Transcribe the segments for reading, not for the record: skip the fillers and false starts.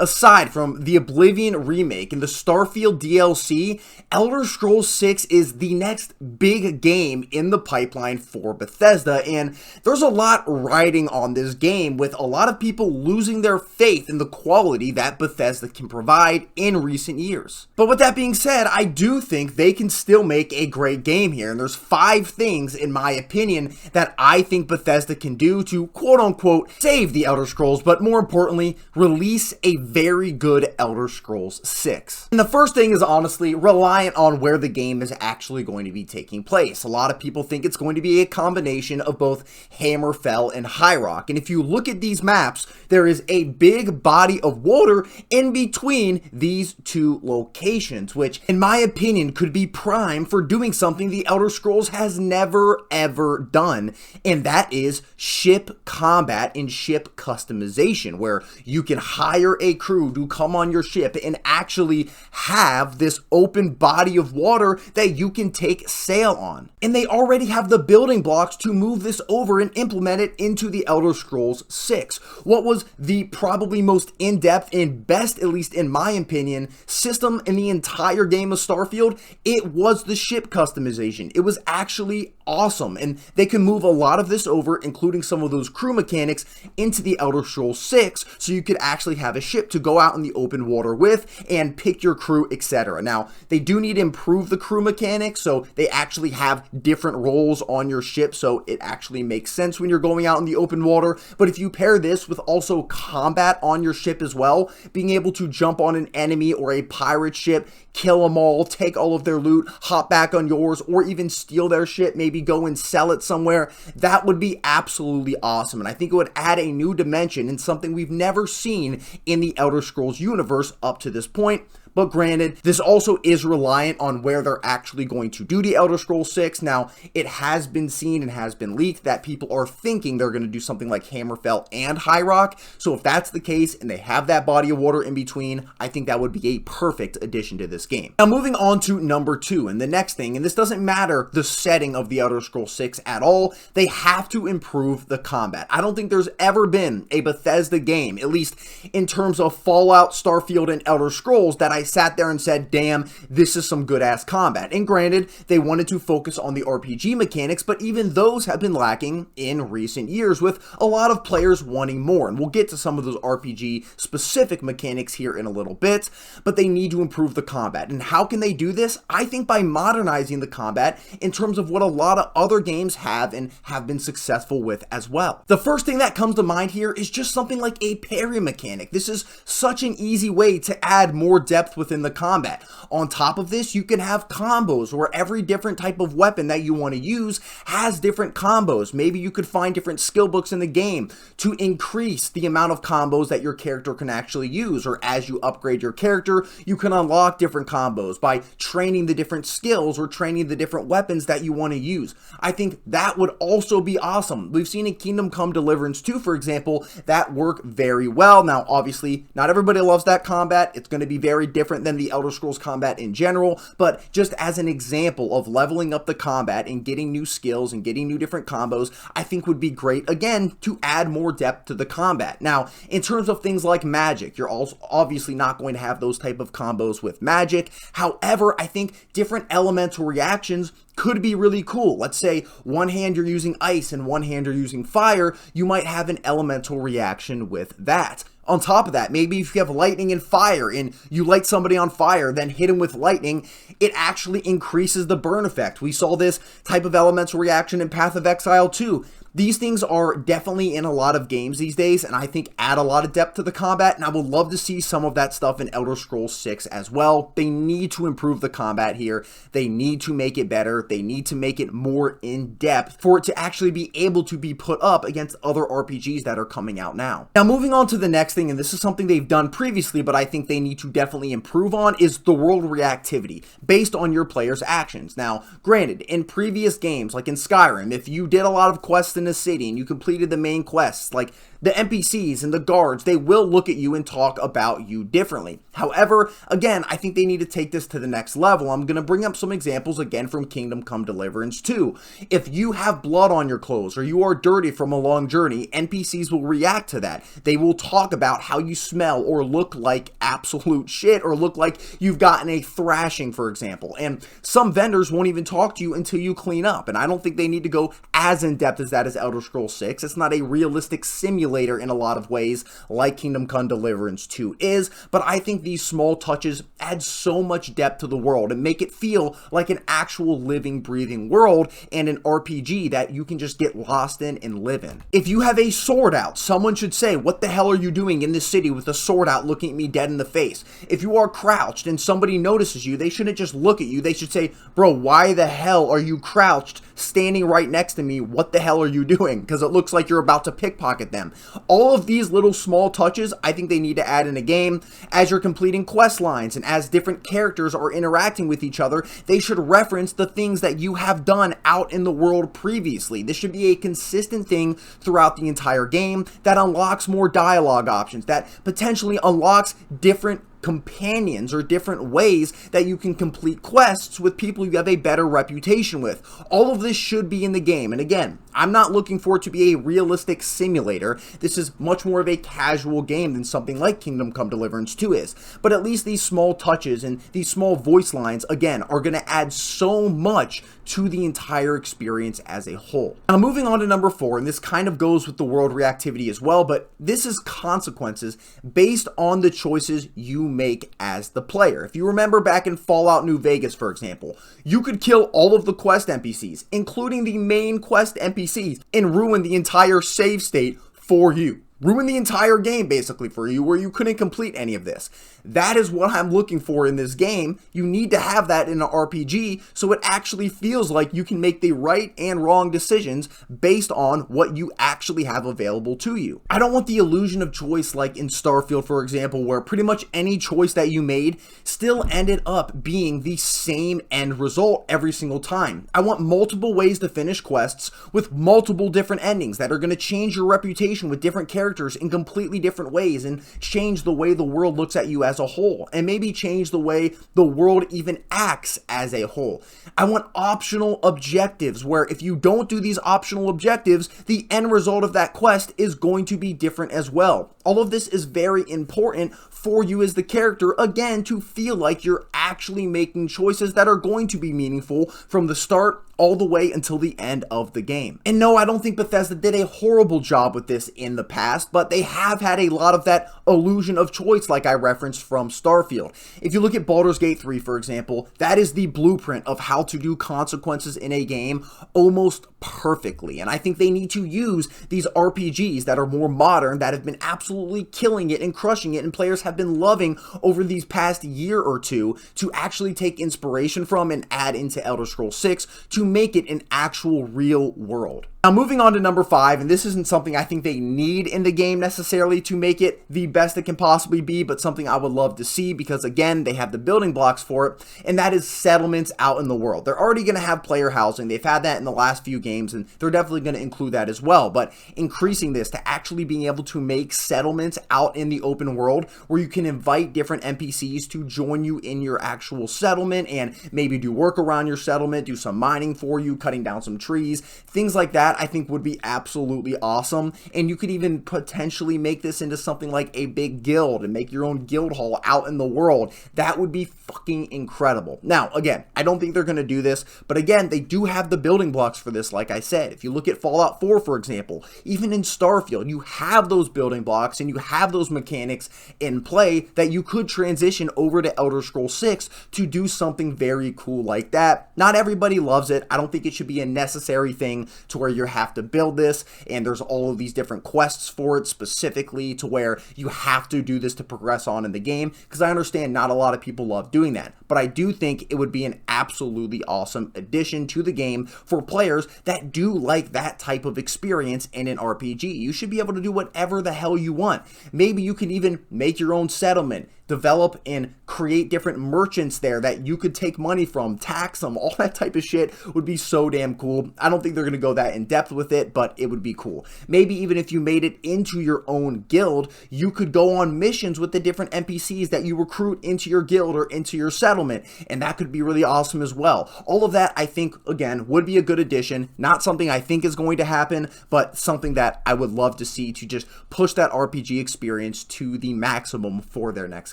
Aside from the Oblivion Remake and the Starfield DLC, Elder Scrolls 6 is the next big game in the pipeline for Bethesda, and there's a lot riding on this game, with a lot of people losing their faith in the quality that Bethesda can provide in recent years. But with that being said, I do think they can still make a great game here, and there's 5 things, in my opinion, that I think Bethesda can do to quote-unquote save the Elder Scrolls, but more importantly, release a very good Elder Scrolls 6. And the first thing is honestly reliant on where the game is actually going to be taking place. A lot of people think it's going to be a combination of both Hammerfell and High Rock, and if you look at these maps, there is a big body of water in between these 2 locations, which in my opinion could be prime for doing something the Elder Scrolls has never ever done, and that is ship combat and ship customization, where you can hire a crew to come on your ship and actually have this open body of water that you can take sail on. And they already have the building blocks to move this over and implement it into the Elder Scrolls 6. What was the probably most in-depth and best, at least in my opinion, system in the entire game of Starfield? It was the ship customization. It was actually awesome, and they can move a lot of this over, including some of those crew mechanics, into the Elder Scrolls 6, so you could actually have a ship to go out in the open water with and pick your crew, etc. Now, they do need to improve the crew mechanics, so they actually have different roles on your ship, so it actually makes sense when you're going out in the open water. But if you pair this with also combat on your ship as well, being able to jump on an enemy or a pirate ship, kill them all, take all of their loot, hop back on yours, or even steal their ship, maybe go and sell it somewhere, that would be absolutely awesome. And I think it would add a new dimension and something we've never seen in the Elder Scrolls universe up to this point. But granted, this also is reliant on where they're actually going to do the Elder Scrolls 6. Now, it has been seen and has been leaked that people are thinking they're going to do something like Hammerfell and High Rock. So if that's the case and they have that body of water in between, I think that would be a perfect addition to this game. Now, moving on to number 2, and the next thing, and this doesn't matter the setting of the Elder Scrolls 6 at all, they have to improve the combat. I don't think there's ever been a Bethesda game, at least in terms of Fallout, Starfield, and Elder Scrolls, that I sat there and said, damn, this is some good ass combat. And granted, they wanted to focus on the RPG mechanics, but even those have been lacking in recent years, with a lot of players wanting more. And we'll get to some of those RPG specific mechanics here in a little bit, but they need to improve the combat. And how can they do this? I think by modernizing the combat in terms of what a lot of other games have and have been successful with as well. The first thing that comes to mind here is just something like a parry mechanic. This is such an easy way to add more depth within the combat. On top of this, you can have combos where every different type of weapon that you want to use has different combos. Maybe you could find different skill books in the game to increase the amount of combos that your character can actually use, or as you upgrade your character, you can unlock different combos by training the different skills or training the different weapons that you want to use. I think that would also be awesome. We've seen in Kingdom Come Deliverance 2, for example, that work very well. Now, obviously, not everybody loves that combat. It's going to be very different than the Elder Scrolls combat in general, but just as an example of leveling up the combat and getting new skills and getting new different combos, I think would be great, again, to add more depth to the combat. Now, in terms of things like magic, you're also obviously not going to have those type of combos with magic. However, I think different elemental reactions could be really cool. Let's say one hand you're using ice and one hand you're using fire, you might have an elemental reaction with that. On top of that, maybe if you have lightning and fire and you light somebody on fire, then hit them with lightning, it actually increases the burn effect. We saw this type of elemental reaction in Path of Exile 2. These things are definitely in a lot of games these days, and I think add a lot of depth to the combat, and I would love to see some of that stuff in Elder Scrolls 6 as well. They need to improve the combat here. They need to make it better. They need to make it more in-depth for it to actually be able to be put up against other RPGs that are coming out now. Now, moving on to the next thing, and this is something they've done previously, but I think they need to definitely improve on, is the world reactivity based on your player's actions. Now, granted, in previous games, like in Skyrim, if you did a lot of quests in a city and you completed the main quests, like The NPCs and the guards, they will look at you and talk about you differently. However, again, I think they need to take this to the next level. I'm going to bring up some examples again from Kingdom Come Deliverance 2. If you have blood on your clothes or you are dirty from a long journey, NPCs will react to that. They will talk about how you smell or look like absolute shit or look like you've gotten a thrashing, for example. And some vendors won't even talk to you until you clean up. And I don't think they need to go as in-depth as that as Elder Scrolls 6. It's not a realistic simulator in a lot of ways like Kingdom Come Deliverance 2 is, but I think these small touches add so much depth to the world and make it feel like an actual living, breathing world and an RPG that you can just get lost in and live in. If you have a sword out, someone should say, "What the hell are you doing in this city with a sword out looking at me dead in the face?" If you are crouched and somebody notices you, they shouldn't just look at you. They should say, "Bro, why the hell are you crouched standing right next to me? What the hell are you doing?" Because it looks like you're about to pickpocket them. All of these little small touches, I think they need to add in a game. As you're completing quest lines and as different characters are interacting with each other, they should reference the things that you have done out in the world previously. This should be a consistent thing throughout the entire game that unlocks more dialogue options, that potentially unlocks different companions or different ways that you can complete quests with people you have a better reputation with. All of this should be in the game. And again, I'm not looking for it to be a realistic simulator. This is much more of a casual game than something like Kingdom Come Deliverance 2 is. But at least these small touches and these small voice lines, again, are going to add so much to the entire experience as a whole. Now, moving on to number 4, and this kind of goes with the world reactivity as well, but this is consequences based on the choices you make as the player. If you remember back in Fallout New Vegas, for example, you could kill all of the quest NPCs, including the main quest NPCs, and ruin the entire save state for you. Ruin the entire game basically for you where you couldn't complete any of this. That is what I'm looking for in this game. You need to have that in an RPG so it actually feels like you can make the right and wrong decisions based on what you actually have available to you. I don't want the illusion of choice like in Starfield, for example, where pretty much any choice that you made still ended up being the same end result every single time. I want multiple ways to finish quests with multiple different endings that are going to change your reputation with different characters in completely different ways and change the way the world looks at you as a whole, and maybe change the way the world even acts as a whole. I want optional objectives where if you don't do these optional objectives, the end result of that quest is going to be different as well. All of this is very important for you as the character, again, to feel like you're actually making choices that are going to be meaningful from the start all the way until the end of the game. And no, I don't think Bethesda did a horrible job with this in the past, but they have had a lot of that illusion of choice like I referenced from Starfield. If you look at Baldur's Gate 3, for example, that is the blueprint of how to do consequences in a game almost perfectly. And I think they need to use these RPGs that are more modern, that have been absolutely killing it and crushing it, and players have been loving over these past year or two, to actually take inspiration from and add into Elder Scrolls 6 to make it an actual real world. Now, moving on to number 5, and this isn't something I think they need in the game necessarily to make it the best it can possibly be, but something I would love to see because, again, they have the building blocks for it, and that is settlements out in the world. They're already going to have player housing. They've had that in the last few games, and they're definitely going to include that as well, but increasing this to actually being able to make settlements out in the open world where you can invite different NPCs to join you in your actual settlement and maybe do work around your settlement, do some mining for you, cutting down some trees, things like that, I think would be absolutely awesome. And you could even potentially make this into something like a big guild and make your own guild hall out in the world. That would be fucking incredible. Now, again, I don't think they're going to do this, but again, they do have the building blocks for this, like I said. If you look at Fallout 4, for example, even in Starfield, you have those building blocks and you have those mechanics in play that you could transition over to Elder Scrolls 6 to do something very cool like that. Not everybody loves it. I don't think it should be a necessary thing to where you have to build this and there's all of these different quests for it specifically to where you have to do this to progress on in the game, because I understand not a lot of people love doing that, but I do think it would be an absolutely awesome addition to the game for players that do like that type of experience in an RPG. You should be able to do whatever the hell you want. Maybe you can even make your own settlement, develop and create different merchants there that you could take money from, tax them, all that type of shit would be so damn cool. I don't think they're going to go that in depth with it, but it would be cool. Maybe even if you made it into your own guild, you could go on missions with the different NPCs that you recruit into your guild or into your settlement, and that could be really awesome as well. All of that, I think, again, would be a good addition. Not something I think is going to happen, but something that I would love to see to just push that RPG experience to the maximum for their next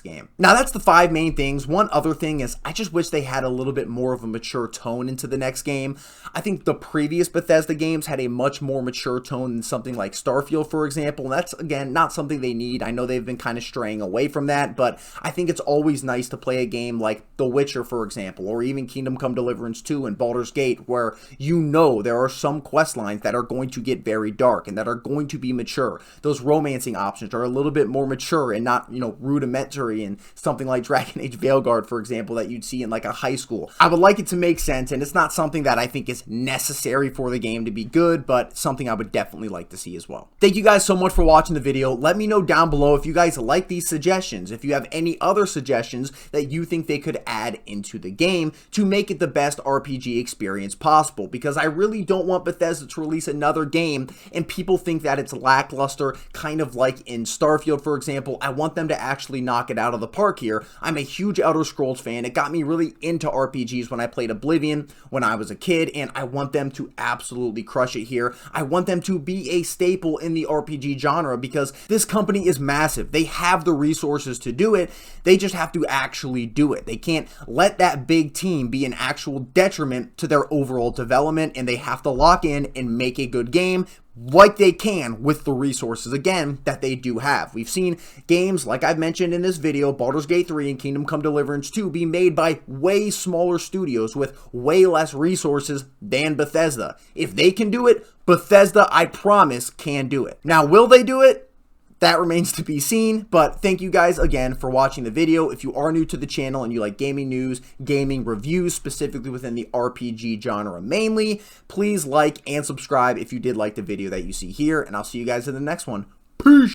game. Now, that's the 5 main things. One other thing is I just wish they had a little bit more of a mature tone into the next game. I think the previous Bethesda games had a much more mature tone than something like Starfield, for example, and that's, again, not something they need. I know they've been kind of straying away from that, but I think it's always nice to play a game like The Witcher, for example, or even Kingdom Come Deliverance 2 and Baldur's Gate, where you know there are some quest lines that are going to get very dark and that are going to be mature. Those romancing options are a little bit more mature and not, you know, rudimentary in something like Dragon Age Veilguard, for example, that you'd see in like a high school. I would like it to make sense, and it's not something that I think is necessary for the game to be good, but something I would definitely like to see as well. Thank you guys so much for watching the video. Let me know down below if you guys like these suggestions, if you have any other suggestions that you think they could add into the game to make it the best RPG experience possible, because I really don't want Bethesda to release another game and people think that it's lackluster, kind of like in Starfield, for example. I want them to actually knock it out of the park here. I'm a huge Elder Scrolls fan. It got me really into RPGs when I played Oblivion when I was a kid, and I want them to absolutely crush it here. I want them to be a staple in the RPG genre because this company is massive. They have the resources to do it. They just have to actually do it. They can't let that big team be an actual detriment to their overall development, and they have to lock in and make a good game like they can with the resources, again, that they do have. We've seen games, like I've mentioned in this video, Baldur's Gate 3 and Kingdom Come Deliverance 2, be made by way smaller studios with way less resources than Bethesda. If they can do it, Bethesda, I promise, can do it. Now, will they do it? That remains to be seen, but thank you guys again for watching the video. If you are new to the channel and you like gaming news, gaming reviews, specifically within the RPG genre mainly, please like and subscribe if you did like the video that you see here, and I'll see you guys in the next one. Peace!